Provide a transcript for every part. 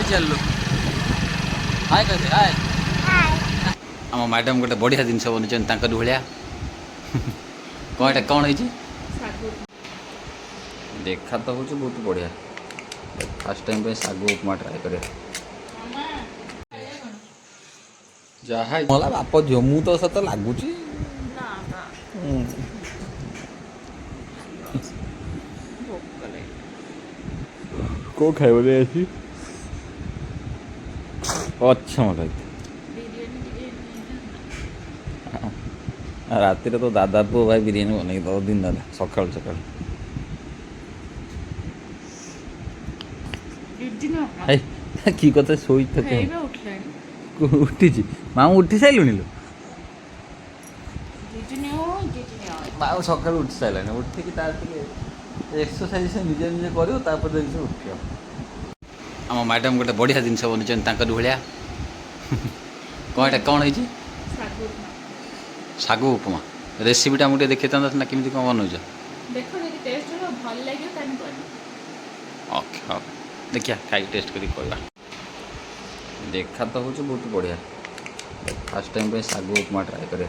चलो हाय कहते हाय आम मैडम गोटे बढ़िया जिन बन भाया कौन कौन है देखा तो हूँ बहुत बढ़िया फास्ट टाइम पे सागु उपमा ट्राए कर जहाँ मला बाप झील मु तो सत लगुच कौ खाए अच्छा मतलब राति तो दादा पु भाई बिरियानी बन दो दिन दादा सका सका कि कथा शोई उठी माँ उठी सारे लो माँ सका उठी सारे उठिक एक्सरसाइज निजे निजे कर उठ आम मैडम गोटे बढ़िया जिन बन भाया कौन कौन है सागु उपमा रेसिपीटा मुझे देखी था ना केमी कौन बनौज ओके ओके देखिए खाई टेस्ट कर देखा तो हूँ बहुत बढ़िया फास्ट टाइम पे सागु उपमा ट्राए कर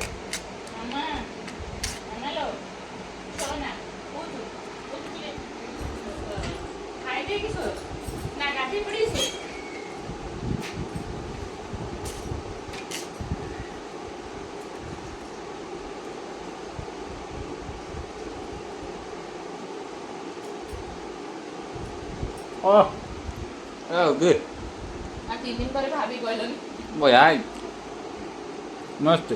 गुड 3 दिन पर भाभी कहलनी बया मस्त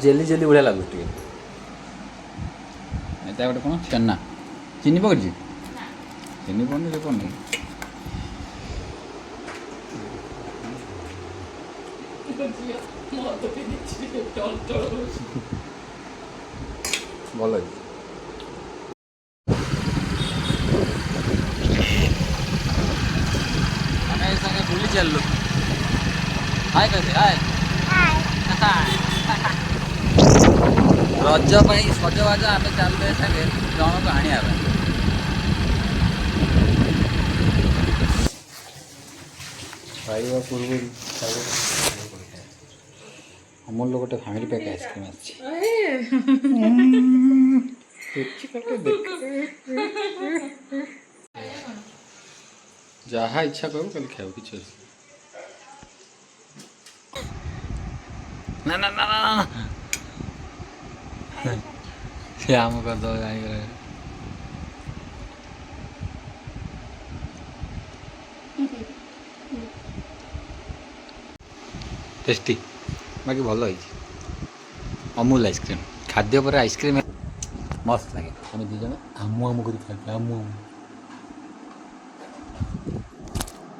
जेली जेली बढ़िया लगुच गोटे कौन छेना चीनी पकड़ चीनी पड़नी से पड़नी भल बुली चलो हाय कहते हाय रज सजबाज आम चलते सागे जन को आने खाଇବା ପୂର୍ବରୁ अमूल गोटे फैमिली पैक आइसक्रीम जहाँ इच्छा करू कल खाओ कि ना ना ना ना श्याम कर दो टेस्टी बाकी भल अमूल आइसक्रीम खाद्य पर आइसक्रीम मस्त लगे आम दीज आमू आमू कर